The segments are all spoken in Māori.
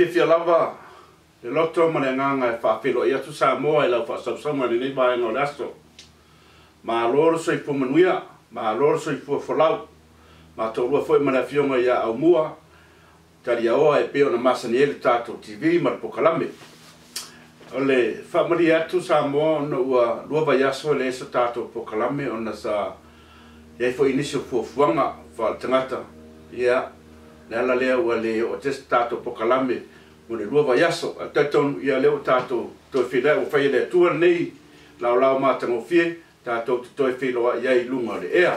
fia lava le loto manenganga fa pelo ia tu Samoa ila fa Samoa ni ba no lasto ma lor so ipo manuia ma lor so ipo folau ma to lo foi mana fionga ia au mua tari o e pe ona masaniele tato TV ma pokalame ole fa maria tu Samoa no lo va ya so le so tato pokalame ona sa ia foi inisio fuanga fa tangata ia la lea ua le o te tato pokalame o le lua vaiaso a taton ia leo tato to fida o fai le tua nei lao matango fie tato to filo ia i lunga le ea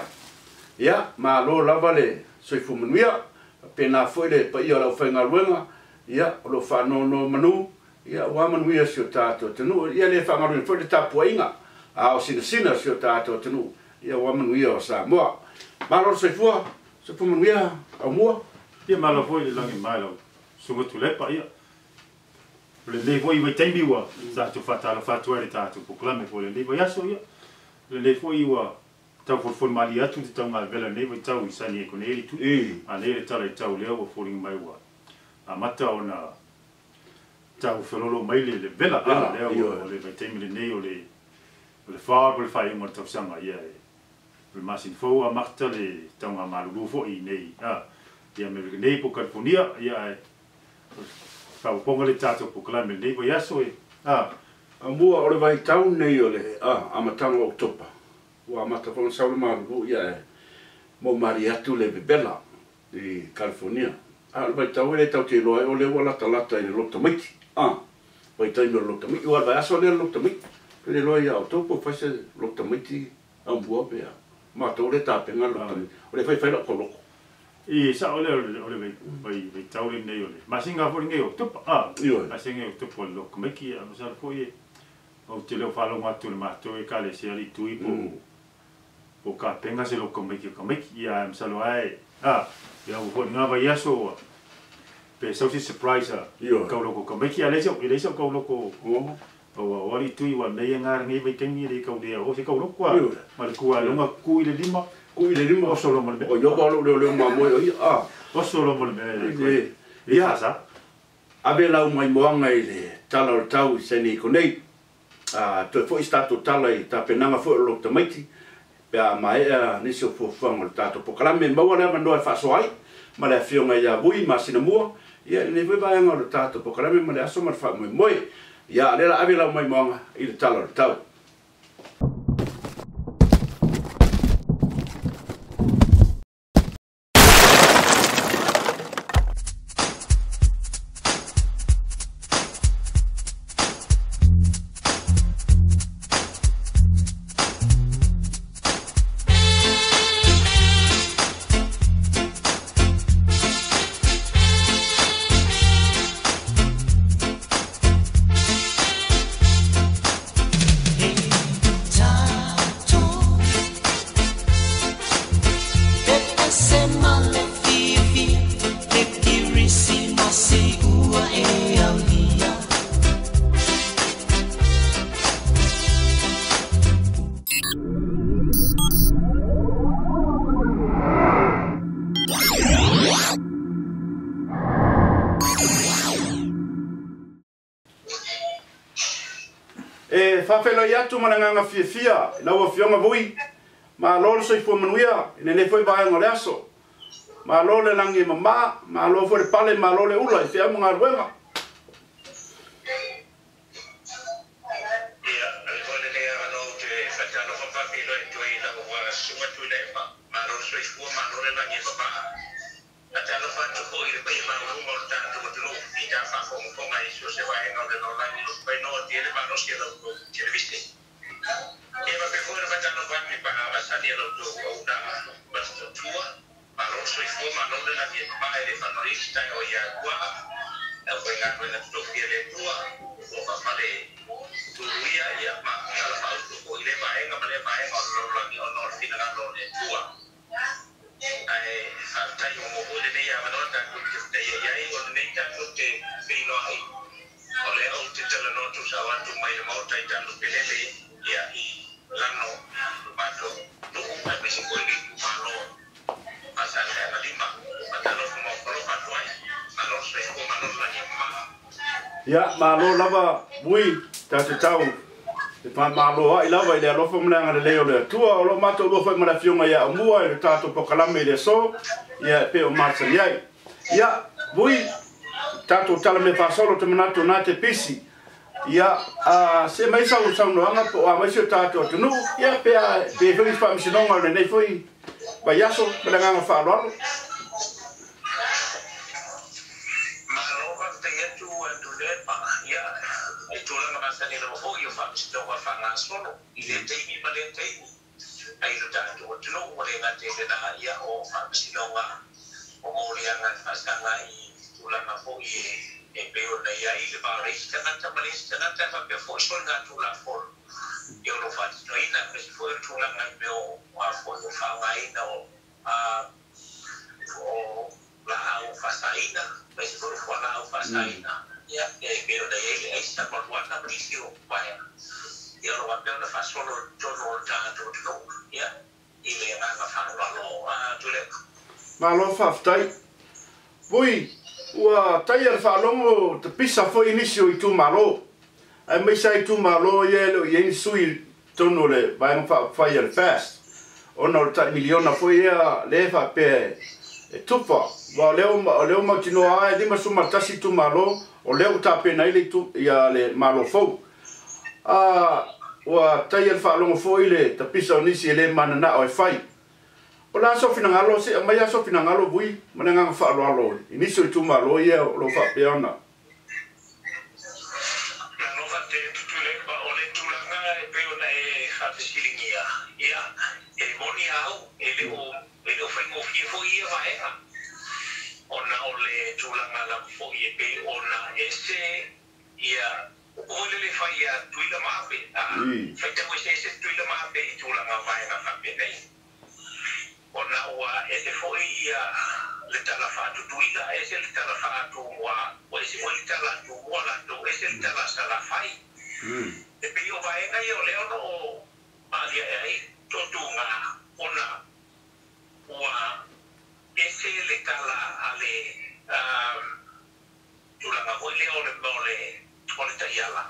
ia ma lo lava le soifu manuia pena foi le pa ia lo fai ngaluenga ia lo fa no manu ia wa manuia sio tato tenu ia le fa ngaluenga foi le tapuinga a o sina sio tato tenu ia wa manuia o Samoa ma lo soifu manuia au mua. Ia Malo foi le langi Malo sunga tulepa ia le le foi vai tembi wa sa tu fatala fatua le tatu poklame foi le vai aso ia le foi wa tau for mali atu te tau ngal vela nei vai tau isani e koneri tu a le tala tau leo wa foring mai wa a mata ona tau felolo mai le vela a leo le vai tembi le nei o le far le fai mo tau sanga ia le masin fo a mata le tau nga malu fo i nei ia me nei po California ia fa ponga le tato po klame nei vai aso a mua ore vai tau nei ole amatanga Oktopa wa amata fo saule malu ia mo mariatu le bebela di California vai tau le tau te loa ole wala talata i lo tamiti vai tau no lo tamiti wa vai aso le lo tamiti le loa ia Oktopa fa se lo tamiti ambua pe ma to le tapenga lo tamiti ole fai lo koloko e sa ole vai tauri nei ole masinga foi ngai Oktopa masinga Oktopa lo komeki a sa foi o te leo falo matu le matu e kale se ali tui po ka penga se lo komeki ia msalo ai ia o foi nga vai aso pe so si surprise ka lo komeki ale se ka lo ko o ali tui wa nei ngar ngai vai tengi le ka o se ka lo kwa ma ku a longa ku ile lima o solo mo o yo balo le mamo o solo mo le ia sa ave la mai moanga ile tala tau se ni konei to foi stato tala i ta penanga fo lo tamaiti pe mai ni so fo fo tato pokalame mo le mando fa so ai ma le fionga ia Vui Masina Mua ia ne vai vai ngalo tato pokalame ma le aso ma fa mo ia le ave la mai moanga ile tala tau fa felo ia tu mananga fia na o fionga Vui ma lo so ipo manuia ne foi ba ngole aso ma lo le langi mama ma lo foi pale ma lo le ula fia mo ngarwenga Ya, Malo lava Vui tau. Te pa Malo ai lava ile alofa mnanga le leo le tua o lo mato lo foi mara fionga ya mua e tato pokalame le so ya pe o marsa yai. Ya, Vui tato tala me fa solo te manato na te pisi. Ya, se mai sa usang no anga po a mai se tato tu no ya pe feli fa msinonga le nei foi. Ba yaso mnanga fa lo. Solo ile taimi male taimi ai lo tanto o tino o le ngate le na ia o fa sinonga o mo le anga fasanga I tulanga fo e peo na ia ile ba reis tanga male tanga fa pe fo so nga tula fo yo lo fa no ina pe fo tulanga peo wa fo no fa ngai na o la au fasaina pe fo la au fasaina ia peo na ia ai sa por wana prisio vai ya lo va bene fa solo giorno tanto no ya ile nga fa lo tule Malo fa ftai Vui ua tai fa longo te pisa fo inisio I tu Malo ai mai sai tu Malo ye lo ye sui tono le vai fa fire fast ono ta miliona fo ia le fa pe e tufa va leo ma tino ai di ma suma tasi tu Malo o leo ta pe na ile tu ya le Malo fo wa tai fa longo fo ile ta pisa nisi le manana o fai o la so fina ngalo se mai so fina ngalo Vui mananga fa lo iniso tu Malo ye lo fa pe ona no fa te tu le ba o le tu la nga e pe ona e fa silingia ya e moni au e le fa mo fo ye va ona o le tu la nga la fo ye pe ona ese ya ole le fai a tuila mape fai te mo se tuila mape I tula nga vai na fape nei ona wa e te foi ia le tala fa tu tuila e se le tala fa tu wa o se mo le tala tu wa la tu e se le tala sa la fai e pe yo vai nga yo le ono ali ai to tu nga ona wa e se le tala ale tula nga o le ole mole o le taiala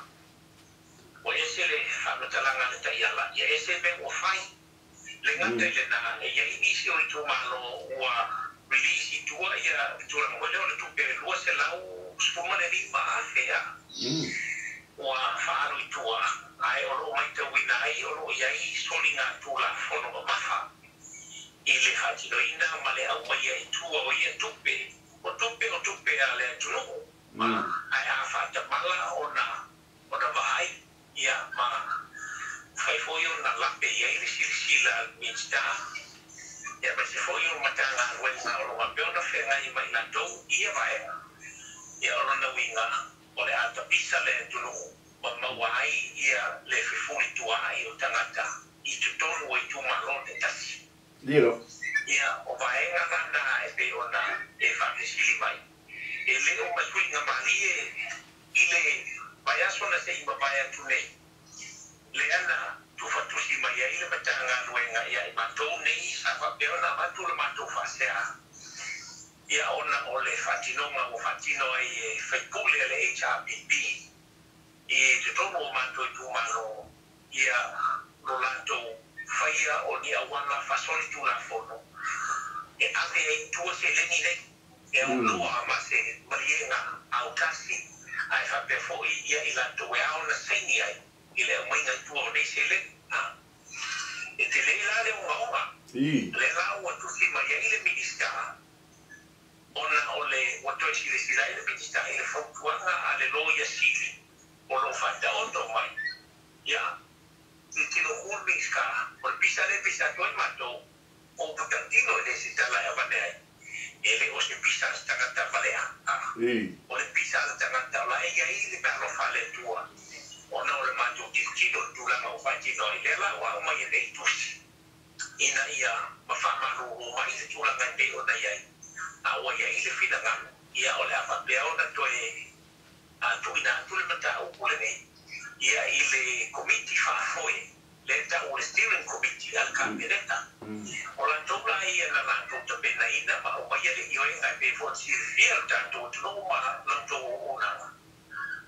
o ese le whamatalanga le taiala ia ese me o whai le ngate le na ia inisio I tu Malo ua release I tua ia tura mwele o le tupe lua se lau spuma le rima awhea ua whaaro I tua ai oro mai te wina ai oro iai soli ngā tula whono o maha I le hatino ina ma le au mai I tua o ia tupe o tupe a le atunuku ai a fata mala ona vai ia ma fai foi ona lape ia ile silsila minsta ia ma se foi ona matanga wenga ona peona fenga I mai na do ia vai ia ona winga ole ata pisa le tulu ma wai ia le fifuri tua ai o tangata I tutonu o I tu Malo te tasi dilo ia o vai ngana e pe ona e fa sili mai ele o masuinga malie ile bayaso na sei babaya tunei le ana tu fatusi mai ile matanga luenga ia I matou nei sa fa peona matu le matou fa sea ia ona ole fatinonga o fatino ai faipule le HRPP e te tomo matou tu Malo ia rolato faia o ni awana fasoli tu la fono e ave ai tu se leni nei e unua ma se marienga au kasi ai fa pe foi ia I la to ia ona seni ai ile mai ngai tu o nei se le e te le la le unga le la o tu si mai ile ministra ona ole o to si le sila ile ministra ile fo tuanga ale lo ia sili o lo fata ondo mai ia ti lo hulbiska por pisa to mato o putantino le si tala ya bane ele o se pisa tangata valea o le pisa tangata la ia ile per lo fale tua ona o le mato kilo tu la o fatino ile la wa mai e tusi ina ia ma fa ma o mai tu la ngate o dai ai a o ia ile fina ngam ia o le fa ona to e a tu ina tu le mata o kule nei ia ile committee fa foi leta o steering committee al kabineta o la tobla ia na la to pena ina ma o ia le io en ai for feel that to no ma no to una.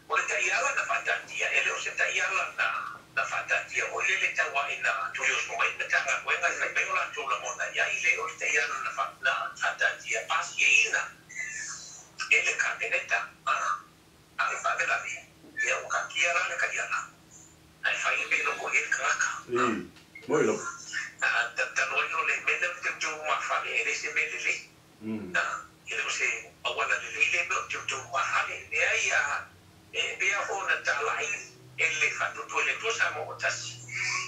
Ole ta iala na fatatia, ele o se ta iala na fatatia, o le ta wa ina to yo so mai na tanga wenga sai pe ola to la mona ya ile o te iala na fatatia pas ina. Ele kaneta ale fa de la vie. Ya o ka kiala na kaiala. Ai fa ile lo ko el kraka. Moi lo. Ta no le mele te jo ma fa ele se mele le. Ele se awala le le jo ma fa le ya Bea hona talai ele fatu to le to Samoa tasi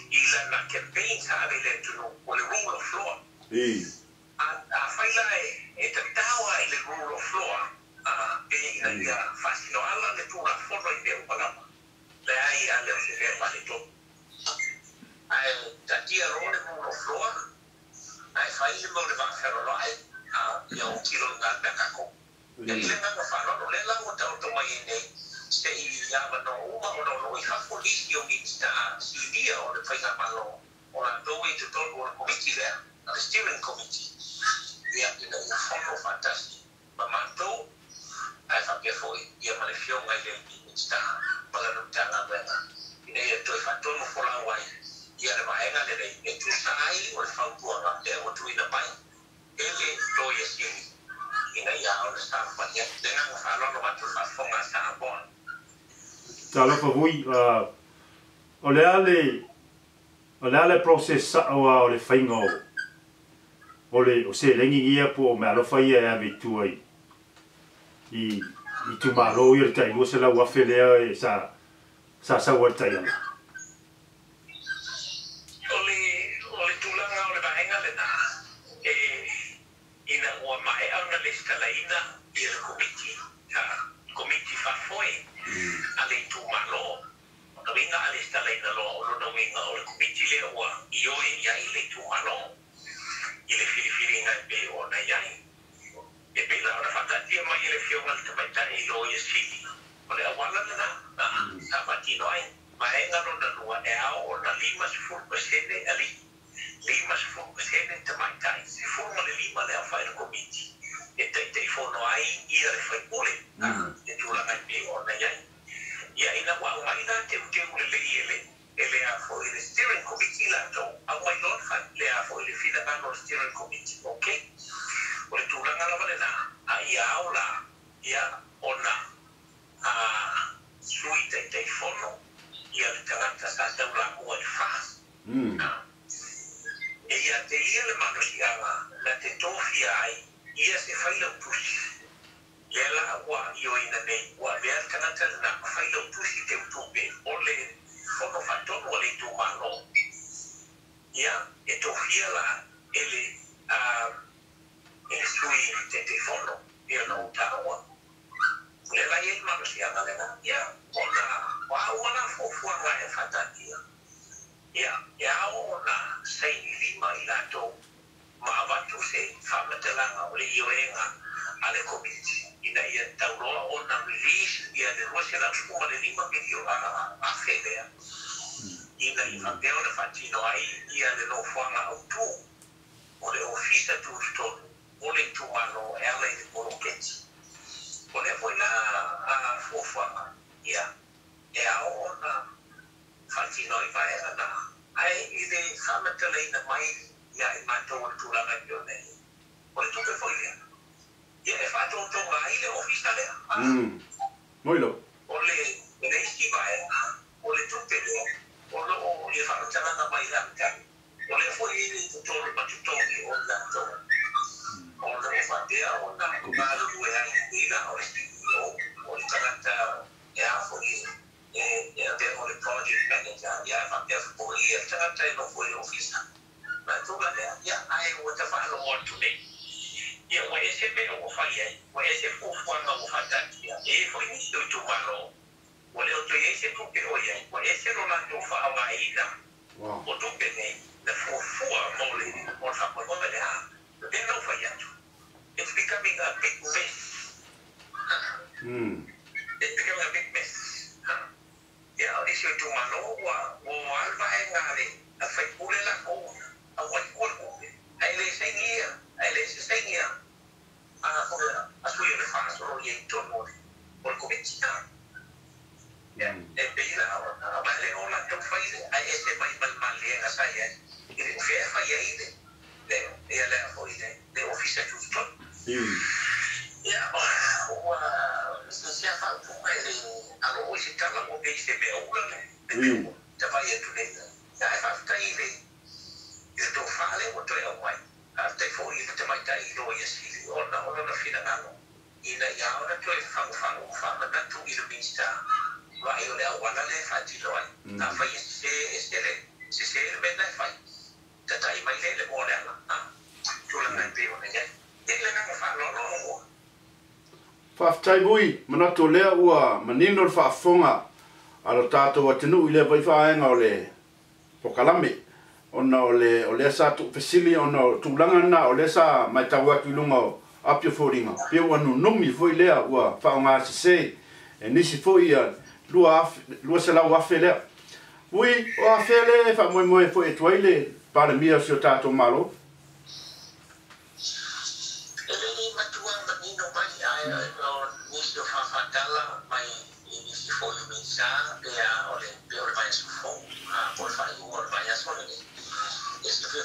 ila na campaign sabe le to o le rule of law a faila e te tawa ele rule of law ina ia fasino ala le to la foto i deu pala le ai ale se ve vale to ai tatia role rule of law ai faile mo le va fero lo ai ia un kilo ngata kako ile ngata fa no le la mo to mai nei se ia no uma no i fa polisi o mista si dia o le fai Malo o la doe to o la committee there the steering committee ia ina fono fantastic mamanto ai fa che foi ia ma le fion ai le mista para no tanga bena ina ia to fa tono fola wai ia le vaenga le e tu sai o fa buona le o tu ina mai ele lo ia si ina ia o sta fa ia dengan fa lo ma tu fa fonga sa bon Tala fa vui o le ale process o le fainga o se lengi ia po me alo fai e ave tu ai i tu Malo i tai lo se la wa felea e sa wa tai ana ole tulanga ole vaenga le na ina o mai ana le skalaina i le committee fa foi ale tu Malo o vinga ale skalaina lo no vinga o le committee le o io ia ile tu Malo ile filifilinga be o na yai e pe la ora fatatia mai ile fio mal te mai tai lo ia sili ole awala na sabatino ai maenga no na lua e ao na 5% ali 5% te mai tai se forma le lima le afai le committee e te fono ai ia le fai pule e tu la mai be o na yai ia ina wa mai na te le a foi le steering committee la to a mai non fa le a foi le fina no steering committee okay ole tu la ngala vale na a ia aula ia ona sui te fono ia le tangata sa te ula o e fast e ia te ia le mano la te tofia ai ia se fai la pusi le la wa io ina nei wa le tangata na fai la pusi te utupe ole fono fatto ole tu Malo ia e tofia la ele sui te fono ia no tawa le la ia mano ia ona fofua ngai fatatia ia ona sei lima ilato ma vatu se famatelanga ole ioenga ale committee ina ia tauroa ona release ia de rosia la fuma le lima video a fedea ina i fapeo le fatino ai ia le no fuanga au tu ole ofisa tu tonu ole tu Malo e ala i le poloketi ole foi la fofua ia e ao ona fatino i vaera na ai i le famateleina mai ia i matou tulanga i o nei ole tupe foi lea ia e fatotonga ai le ofisa lea Moilo ole le iski vaera ole tupe lea ole o le famateleina mai la mitani ole foi i tutolo patutongi o la to ole o fatea ona kumalo due ai ila ole ole tangata e a foi ole project manager ia fatea foi e tangata e no foi ofisa ma toga lea ia ai o te whaano o tune ia o ese me o whai ai o ese fufuanga o whatatia e foi nisi o tu Malo o leo to ese tupe o iai o ese rona to whaanga ina o tupe nei na fufua mole o whakoi o mele ha e no whai atu it's becoming a big mess it's becoming a big mess ia o ese o tu Malo o alva e ngare a whai pule la ko a wai kua ai le sengia a Ya, siapa tu ele alo isi kala mo be se be ulan le. Tapa ya tu le. Ya fa tai le. Itu fale mo to ya mai. After for you to my day lo ya si ona fina ngalo. Ina ya ona to fa na tu ilu bista. Wa yo le wana le fa ti lo. Na fa se le na fa. Tata mai le mo le na. Tu la na be ona ya. Ele na fa lo mo. Whaftai Vui, manato lea ua manino le whaafonga alo tātou atinu i le whaiwhaenga o le pokalame. Ona o le sa tu fesili, ona o tūlanga na o le sa mai tau atu ilunga o apio fōringa. Pia ua nunumi fōi lea ua whaonga se e nisi fōi a lua se lau afe lea. Vui, o afe le whamoe fōi e tuai le pāle mia si o tātou Malo.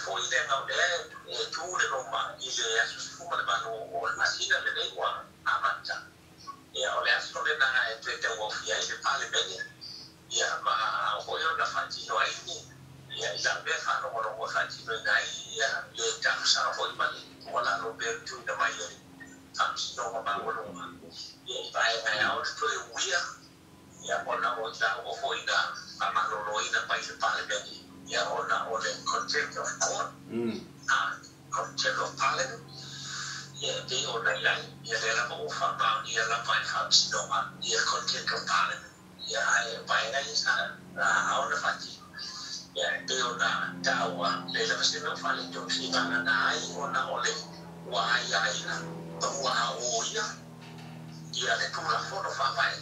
Foi le ngau le tu le roma i le asu fuma le manu o le masina le lewa amanta. Ia o le asu le na e te wofia i le pale bene. Ia ma hoio na fatino aini. Ia i la be fa no mo fatino ngai ia le tamu sa hoi mali. Wala no be tu na mai le. Tamu no ma wo no ma. Ia i vai ngai au to e uia. Ia ona o ta o foi na amano roina pai le pale bene. Ya ona o le contempt of court, contempt of parliament. Ya de ona ya le la mo fa ba ya la pai fa no ma ya contempt of parliament. Ya pai na isa ona fati. Ya de ona dawa le la se no fa le to si na na ai ona o le wa ya ina to wa o ya ya le kula fono fa pai.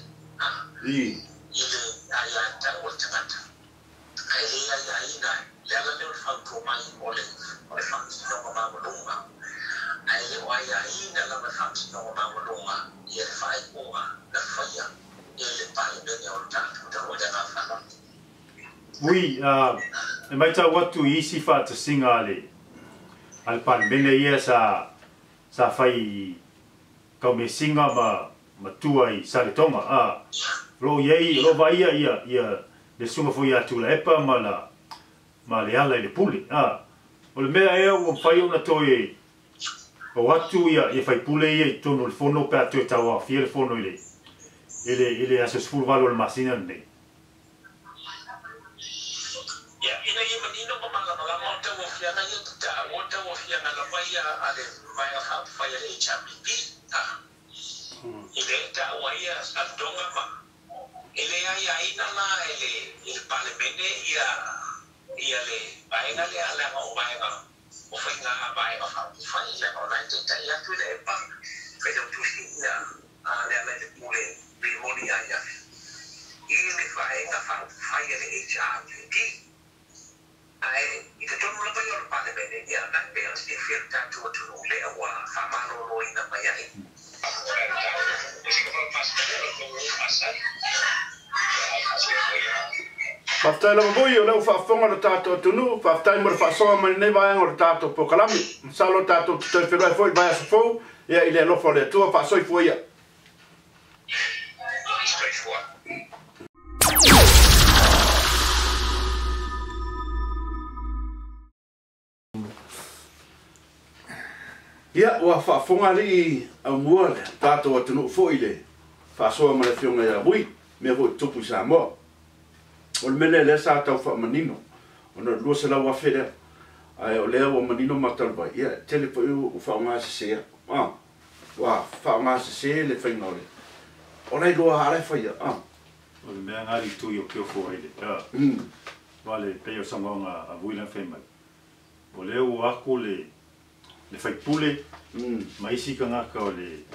Ile aya ta o tangata. Vui, e mai tau watu isi whata singa ale. Al pan mene ia sa whai kau me singa ma tua i Saletonga. Lo iei, lo vai ia le sunga fo ia tula epa ma le ala i le puli. O le mea ea ua whai ona toi o watu ia whai pule ia i tono le fono pe atu e tawa fia le fono i le aso sfuru valo le masina nei. Ya, ina i manino ma malama o tau o fia na ia ta o tau o fia na la vai ale vai a whai le HRPP. Ile ta o ia sa donga ma. Ele ai ina la ele pale bene ia le baenga le ala o baenga o fainga baenga fa ia o la tenta ia tu le pa pero tu singa ale ale le pule rimoni ia ile baenga fa ia le HRPP ai ita tu no la vai o pale bene ia na be o si firta tu le wa fa malo lo ina mai ai Whaftai la Vui o leo whaafonga le tātou tunu, whaftai mo le whaasoa mani nei vaenga o le tātou pokalami. Salo tātou tutoi whenua foi vai aso fou, ia i le lofo le tua whaasoi fua ia. Ia, ua whaafonga li au mua le tātou atunu foi le whaasoa mani whiunga ia Vui, mea voi tupu i Samoa. O le mele le sa tau wha manino. O na lua se lau afe lea. Ai o lea o manino matalwa. Ia, tele po iu u wha o ngā se sea. Wa, wha o ngā se sea le whainga o le. O nei lua hare whaia. O le mea ngāri tui o kio fua ile. Wale peo Samoa a Vui lan whaimai. O leo o aku le whaipule. Ma isi ka ngaka o le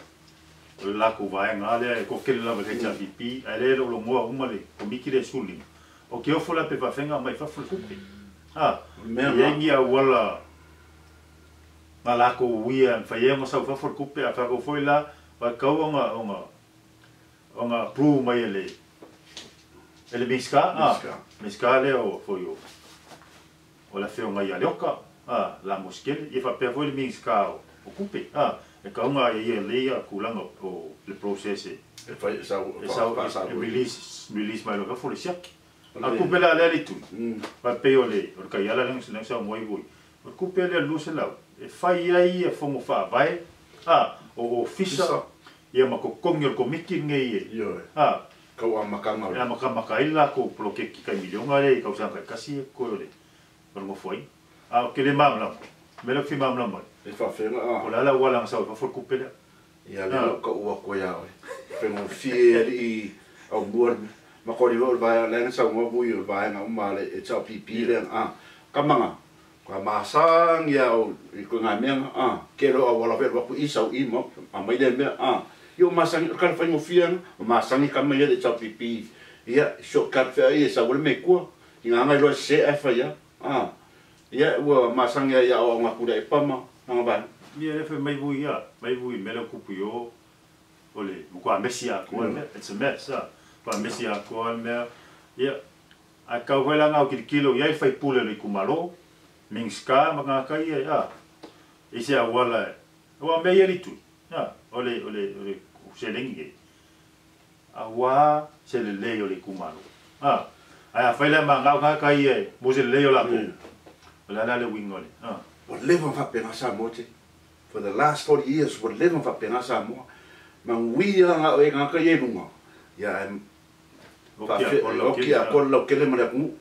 lako vaenga alea e kokele lava le HRPP. Ai le lo moa umale o miki le sulinga. O ke ofo la pe whawhenga mai whawhul kupe. Iengi a wala ma lako uia whaia ma sau whawhul kupe a whako foi la wa kau onga pru mai ele miska. Miska le o foi o la whio ngai a leoka. La moskele. I whapea foi le miska o kupe. e kaunga ia leia kulanga o le process e release mai lo ka fo le siaki a kupela le ali tu pa pe o le o ka yala lang sina sa moi voi o kupela lu se lau e fai ai e fongo fa vai o fisa ia makokongi o komiki ngei kau amakanga ia makamaka ila ko poloketi kai milionga le kau sa kasi ko le por mo foi o ke le mamla melo fi mamla mai e fa fenga o la wala sa o fo kupela ia le ko ua ko ia fengo fieri au buon ma ko ri vol vai la sa mo vui o vai na umale e HRPP le kamanga kwa masang ia o ko ngameng ke lo wala ver wa ku isa o imo a mai le me yo masang ka fa mo fian masang ka mai le HRPP ia so ka fa ia sa wol me ko inga ngai lo se fa ia ia wa masang ia o ngaku dai pama nga ba ia le fa mai vui melo kupuyo ole mo ko mesia ko me it's a mess pa mesia ko me ia a ka wela nga o kilo ia fa pule le ku Malo mingska manga kai ia isia wala wa me ia litu ole se lengi awa se le ole ku Malo ai fa le manga ka kai mo se le la ko la le wingole what live on fa pena Samoa for the last 40 years what live on fa pena Samoa manguia nga o nga ka yebunga ya okia polo kele mare ku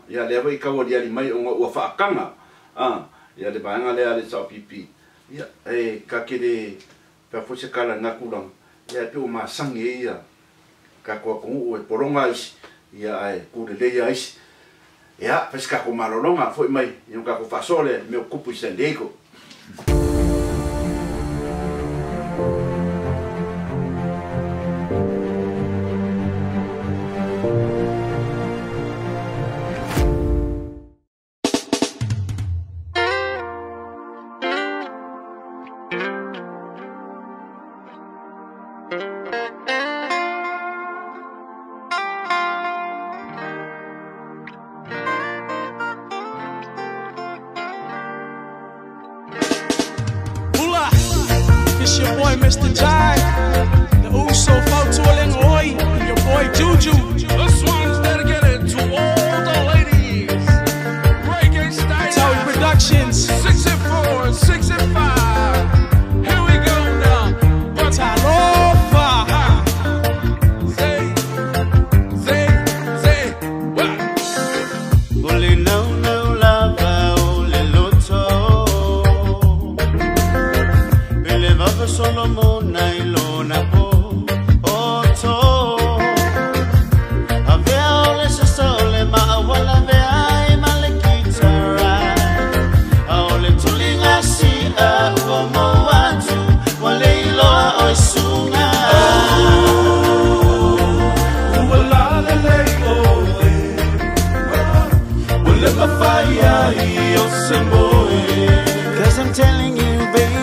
ya le vai ka wali ali mai o fa kanga ya le banga le ali sa pipi ya ka kele pa fo se kala na kulang ya pe o masangi ya ka ko o poronga ya ai ku le ya ya pesca ko malolonga foi mai yo ka ko fa sole me ocupo se lego It's your boy Mr. Jai, the Uso Fautuling Oi, and your boy Juju. This one's dedicated to all the ladies. Reggae style. Taui Productions. 64, 65. Here we go now. Talofa. Say, what? Only no love, only loto. Solo mona ilona po oto avea ole sole ma wala vea male kitara ole tulinga si como watu wale ilo oisunga wala le wala mafaya yo semboe 'cause I'm telling you baby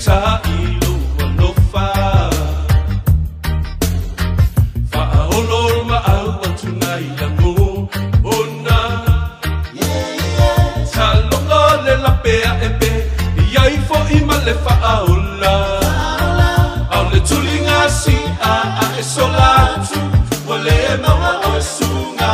ta ilo no fa olor ma au tunai yango ona salongo le la pea ebe yai fo imale fa aula aule tulinga si a esolatu wale ma o sunga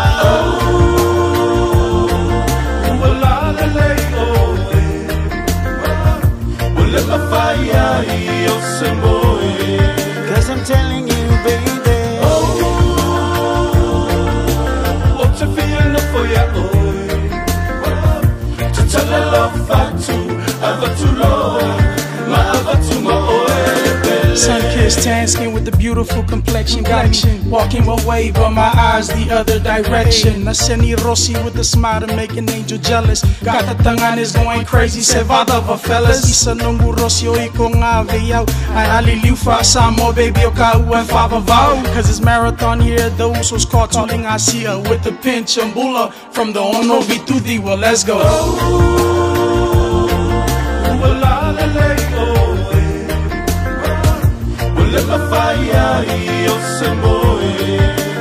Cause I'm telling you, baby. What's a feeling for ya? To tell a love fatu, avatu lo, ma avatu ma oe. Sun-kissed tan skin with the beautiful complexion. Walking away, but my eyes the other direction. Naseni Rossi with a smile to make an angel jealous. Got the tangan is going crazy, sevada for fellas. Isa nungu Rossi o iko nga veyaw. Ay aliliw fa Samoa, baby o ka uen fa vavaw. Cause it's marathon here, the Usos caught tuling Asia with the pinch and bula from the Ono Vitudi. Well, let's go.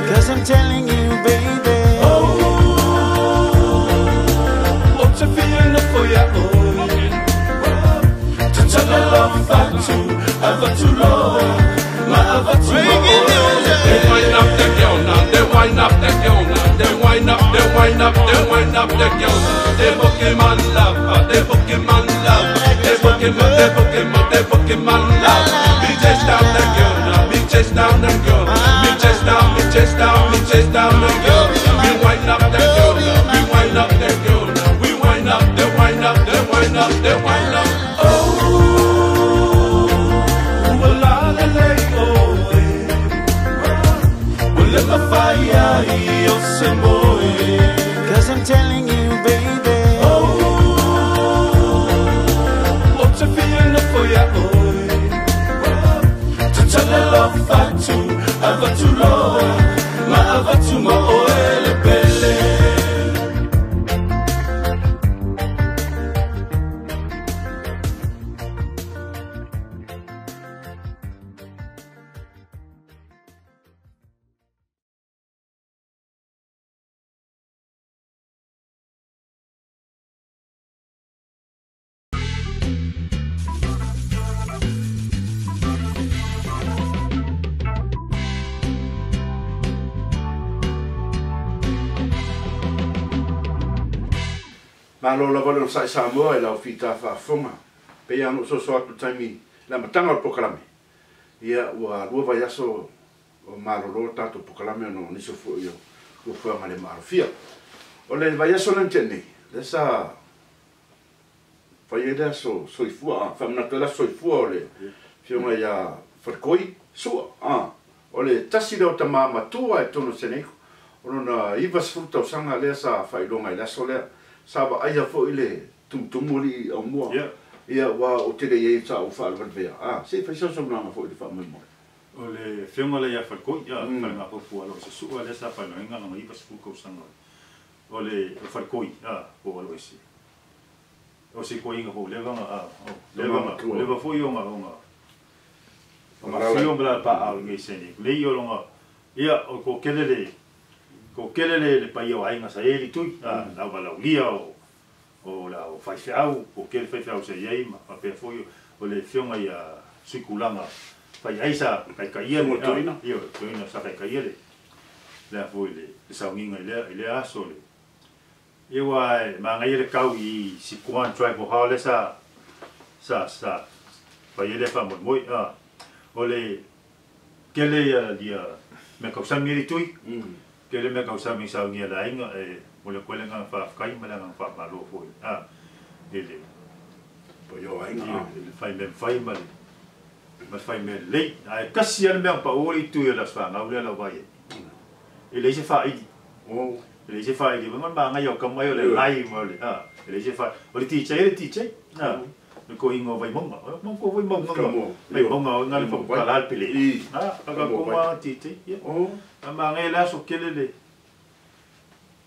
Cause I'm telling you, baby. What's a feeling for ya? To tell the love back to, ever too low. My ever too low. They wind up the girl now, they wind up the girl now, they wind up, they wind up, they wind up the girl now. They book him on love, they book him on love, they book him on, they book him on, they book him on love. Me chase down the girl now, me chase down the girl, me chase down, me chase down, me chase down the girl. We wind up the girl now, we wind up the girl now, we wind up, they wind up, they wind up, they wind up. Cause I'm telling you, baby. What's a feeling for ya? To tell the love back to, ever too low. My ever too low, belly. Malo la vale sa Samoa e la fita fa fonga. Pe anu so atu taimi la matanga o pokalame. Ia ua lua vai aso o malo ro tato pokalame no niso fu yo. Ku fu ngale marfia. O le vai aso nan tene. Le sa vai eda so soifua, fa mna soifua le. Fiona ia farkoi sua. O le tasi do tama matua e tono seneko. Ona iva sfuta sanga le sa fa ilonga le so le. Saba aia fo ile tumtumuli au mua. Ia wa o te ye sa o fa alvea. Se fa so na fo ile fa mo. O le fiona le ia fa ko ia fa na po fu alo se su le sa fa no inga no ipa su ko sanga. O le fa ko ia po alo ese. O se ko inga po le va le va fo yo nga nga. Ma fio bla pa al nge seni. Le yo longa. Ia o ko kelele ko kelele le pai o ainga sa eli tu la bala ulia o la o fai fiau o kel fai fiau se ia ma pa pe foi o le fionga ia sukulanga fai aisa kai kai ia io tuina sa kai kai le la foi le sa nginga le aso le e wa ma ngai le kau I si kuan try po hale sa fai le fa mo o le kele ia me ka sa miri tui Kele me kausa mi sa ngia la inga e mo le kwele nga fa kai ma nga fa malo fo ele po yo ainga fai ma fai me le ai kasi al me pa o tu la fa nga le la vai ele se fa I ele se fa I mo ma nga yo ka mo yo le lai mo le ele se fa o le ti che ko ingo vai mo ko vai mo mai mo nga le fo ka la pele aga ko ma ti ma ngela so kelele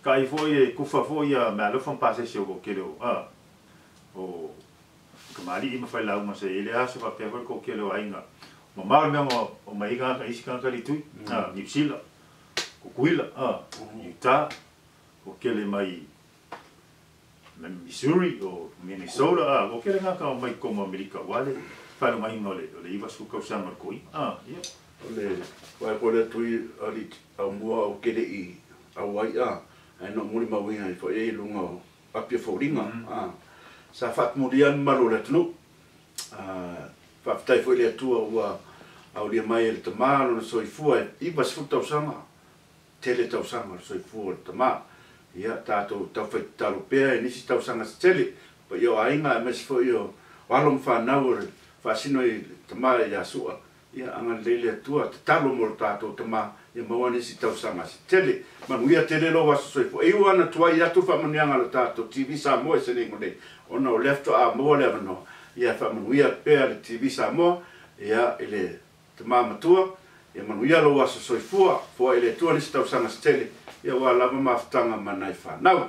kai foi ku fa foi Malo fon passe se o kelo o kamali I fai la uma se ele aso pa pe ko kelo ainga mo mal me o mai ga ka isika ka li tu ni sila ko kuila Utah o kele mai Missouri o Minnesota o kele nga ka mai como America wale fa no mai no le iba su ka usanga ko le vai pole tui ali au mua o kele I au ai no muri mawinga I fo e lunga apia foringa sa fat murian malo le tnu fa tai fo le tua ua au le mai le tamalo le soifua I bas futa usanga tele tau sanga le soifua le tama ia tato tau fai talo pea nisi tau sanga tele pa yo ainga mes fo yo walom fa naur fa sino I tama ya sua ia anga lele tua talo mo tato tama ia mawani si tau sanga tele manuia tele lo wa soifua e wana tua ia tu fa manianga le tato TV Samoa se ni ngone ona o left a mo le no ia fa manuia pea le TV Samoa ia ele tama matua ia manuia lo wa soifua fo ele tua ni si tau sanga tele ia wa lava maftanga manai fa nau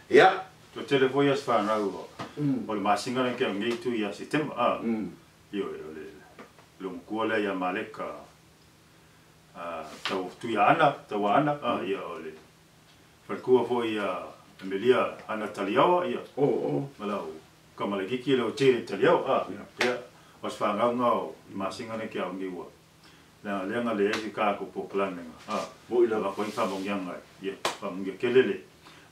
ia to tele foi as fa nau o le masinga ke ngai tu ia sistema io le lo kuala ia maleka tau tuiana tauana ia ole falkua foi Amelia ana taliawa ia malau kamalagiki le tere taliawa ia was fangau masinga ne kia ngiwa na lenga le ka ko poklanga bo ila ba koin fa mongyanga ia fa mongya kelele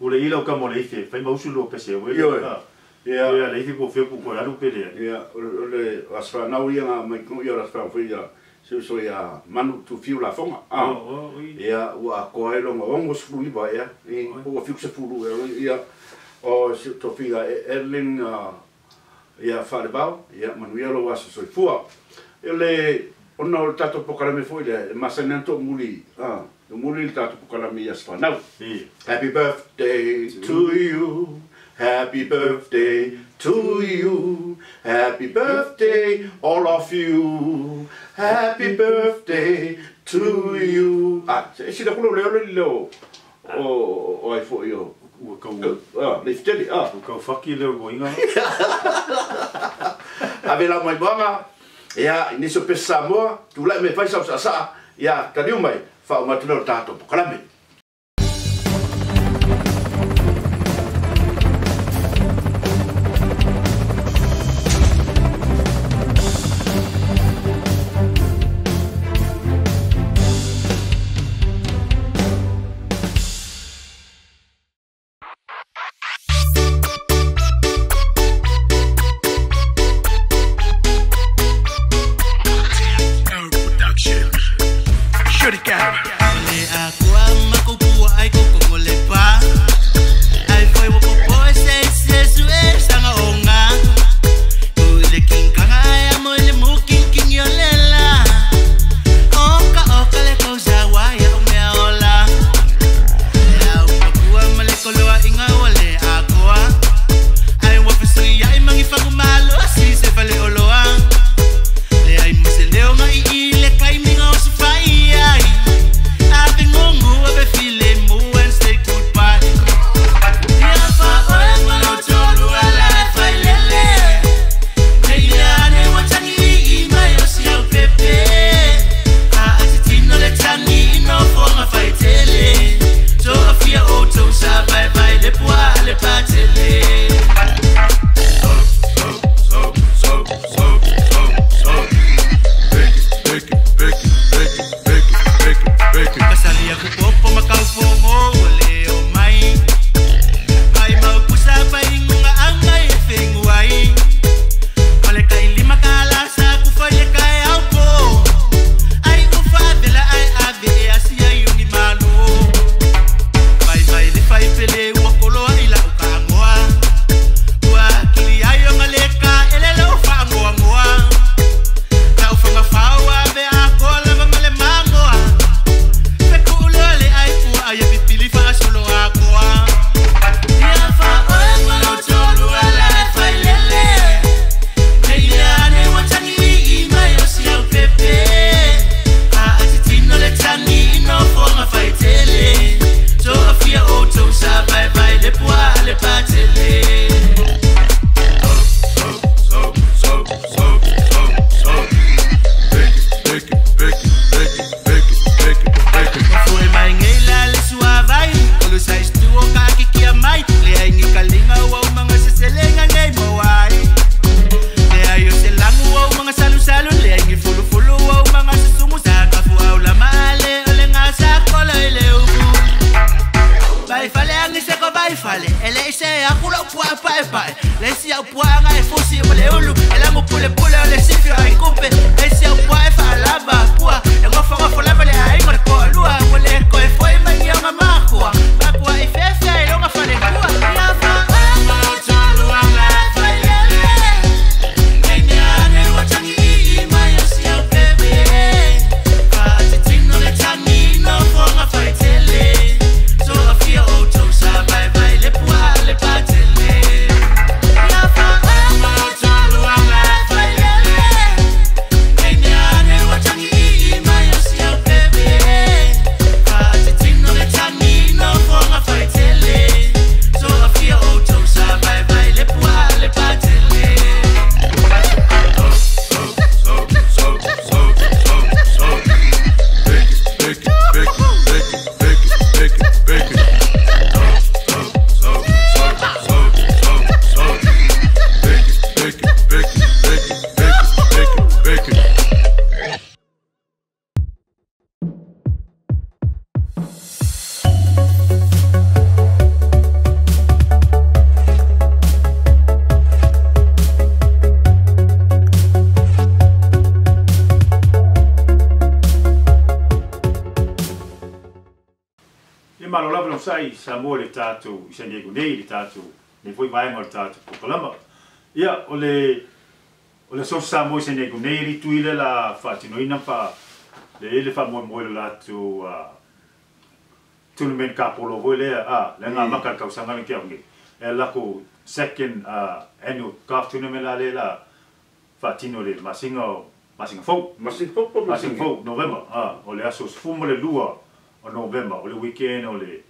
ule ila ka mo le ife fa mausulo pese we ia le ife ko fe ko alu pele ia ole was fangau ia mai ko ia was fangau ia so ia manu tu fiu la fonga ia wa ko ai lo ngo sfui ba ia e o fiu se fulu ia o se to figa erling ia fa ba ia manuelo was so fua ele ona o tato pokalame foi le masanento muli o muli tato pokalame ia sfa now happy birthday to you. Happy birthday to you. Happy birthday, all of you. Happy birthday to you. Si da kulo leo o ai fo yo. Lift it up. Ko faki leo goinga. Avela mai banga. Ya, iniso pe Samoa, tu la me fai sa. Ya, tadiu mai. Fa o matino tato pokalame. malo lava no sai Samoa le tātou San Diego nei le tātou ne foi vai mo le tātou Pokalama ia o le so Samoa San Diego nei li tuile la fatinoina pa le fa mo le latu tournament kapolo voi le le nga maka kausanga le kiangi e la ko second annual golf tournament la fatino le Masina fo November o le aso fumo le lua o November o le weekend o le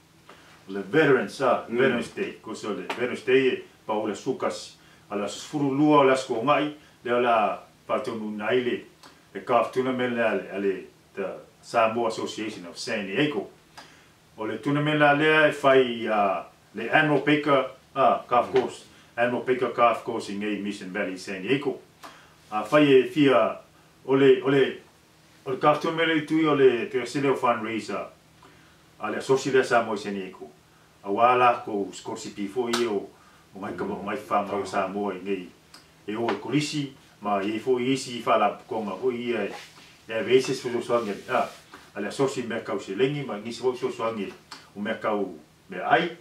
veterans Veterans Day ko so le Veterans Day pa o le sukas ala furu lua o le asko ngai le la patonu naile le golf tournament le the Samoa Association of San Diego o le tournament le fai le annual Baker golf course annual Baker golf course in Mission Valley San Diego fai fia o le golf tournament tu o le terceiro fundraiser ale associate Samoa San Diego awala ko scorsi fo io o mai ka mai fama o Samoa nei e o kolisi ma e fo isi fa la konga o ia e veces fo so nge ale associate mercau se lengi ma ngi so nge o mercau me ai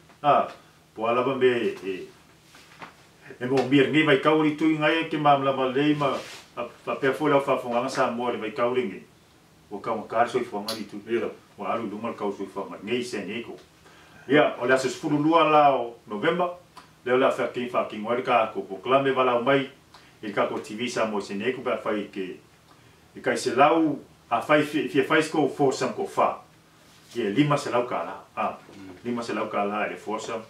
po ala ba me e mo mir ngi vai kauri tu ngai ke mamla ma lei ma pa pe fo la fa fonga Samoa vai kauri ngi o ka mo kar so i fonga di tu o alu lumal kau so fonga ngai San Diego ia o la se furu lua la November le la fa king wa ka ko proclame vala mai il ka ko TV Samoa San Diego ba fai ke e kai se lau a fai fai ko força ko fa que lima se lau kala lima se lau kala e força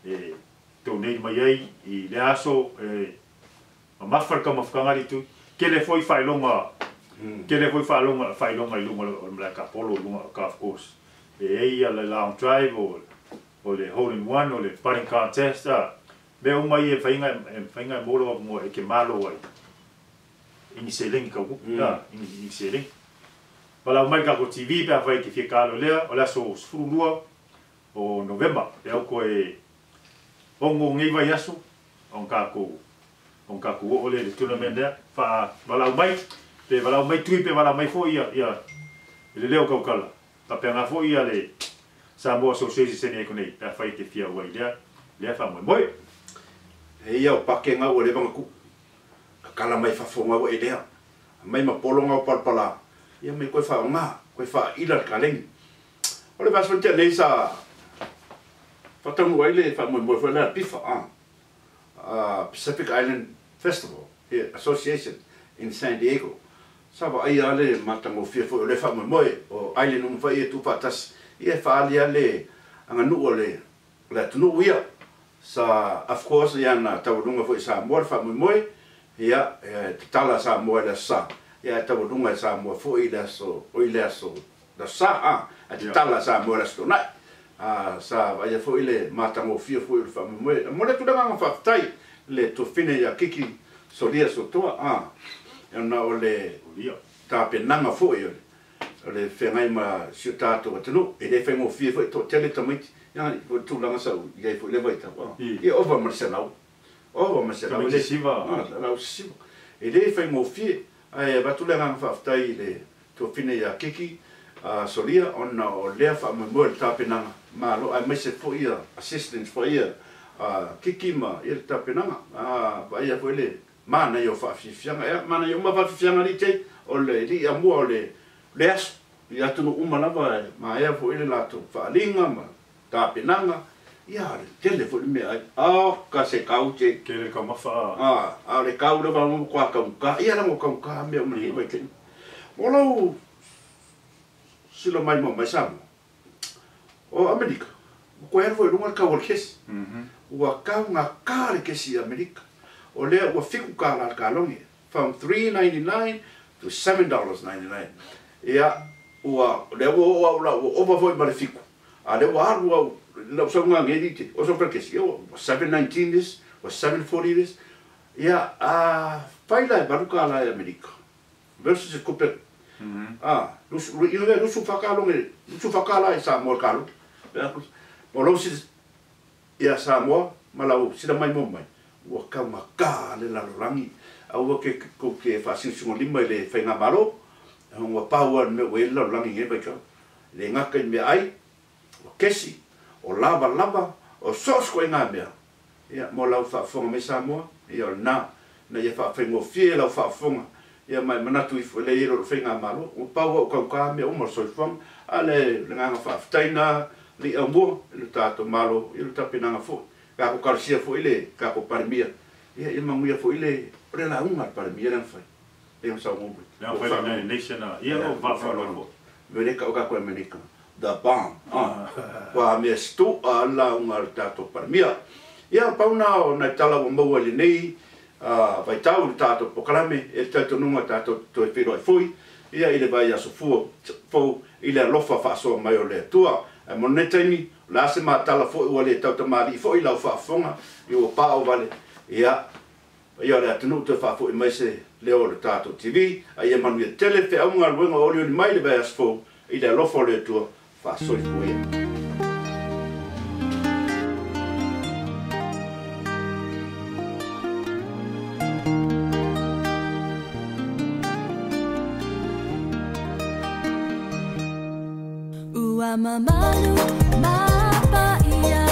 e to nei mai ai i le aso a mafar ka mafkanga tu que le foi fai longa que le foi fai longa i lunga o ka polo lunga ka of course e ai ala long drive o le hole in one o le putting contest me o mai e fainga molo mo e ke malo ai ini seling ka bu ini seling wala mai ka ko TV pa vai ke fica lo le ola so frulua o November e o ko e ongo ngai vai aso on ka ko o le tournament there fa wala mai tui pe wala mai fo ia le leo ka kala ta pe nga fo ia le Samoa Association se ne ko nei pa vai ke fia wai le fa mo e ia o pake nga o le banga ku kala mai fa fonga o idea mai ma polonga o palpala ia mai koe fa nga koe fa ila kaleng o le vaso te le sa fa tonu ai le fa mo fa la pifa Pacific Island Festival here Association in San Diego sa va ai ale matango fia fo le fa mo o island no fa e tu patas ia fa ali ale anga nu ole la tunu ia sa of course ia na tawunga fo sa mo fa mo ia tala sa mo la sa ia tawunga sa mo fo ila so da sa tala sa mo la so na sa ia fo ile matango fia fo fa mo le tu nga fa tai le to fine ya kiki so dia so to na ole ta penanga fo ia le fengai ma siuta to tenu e le fengo fia fo to tele tamit ya tu langa sa ia fo le vai ta ia over marcelo le siva la siva e le fengo fia ai va tu langa fa tai le to fine ya kiki solia ona o le fa mo ta penanga Malo ai mai se fo ia assistance fo ia kiki ma ia ta penanga va ia fo le mana yo fa fianga mana yo ma fa fianga li te o le li amo le as ia tu uma lava ma ia fo ile la tu fa linga ma ta penanga ia le telefone me ai ka se kaute ke le ka mafa le kauda va mo kwa ka ia la mo ka me o me vai te molo sila mai mo mai sam o America ko era foi lunga ka workes wa ka nga ka le ke si America o le wa fiku ka la ka longi from $3.99 to $7.99 ia wa le wa over foi ma le fiku ale wa la so nga ngedite o so perché si o $7.19 this o $7.40 this ia faila baruka la America versus Cooper lu su fakala sa mo kalu o lo si ia Samoa malau sida mai mo mai o ka maka le la rangi au ke ko ke fa si lima le fa nga Malo o pa wa me we la rangi nge ba ka le nga ka me ai o kesi, o lava, o sos koe ngā mea. Ia, mo lau whaafonga me Samoa, ia o na ia whaafengo fie lau whaafonga, ia mai manatu i le iro whenga Malo, o pau au kauka mea umar soifong, a le nganga whaaftaina, li au mua, ilu tātou Malo, ilu tapinanga fo, kako karsia fo ile, kako parimia, ia manguia fo ile, ore la ungar parimia ren whai, ia sa ngombe. Ia whai la nation na, ia o whaafonga. Mereka o kako Amerika, the bomb, wa mea stu a la ungar tātou parimia. Ia pauna o nai tala o maua le nei, vai tau le tātou pokalame, e tātou nunga tātou toi whiro ai fui, ia ile vai aso fau, ile alofa whaasoa mai o le atua, e mone taimi, la se maa tala fo ua le tau tamari, fo i lau whaafonga, i o pāo vale, ia le atanu toi whaafo i mai se leo le tātou TV, a ia manu ia tele, whi aunga luenga o leo ni mai le vai aso fau, ile alofa o le atua, whaasoi fo ia. Malu, mapa ia,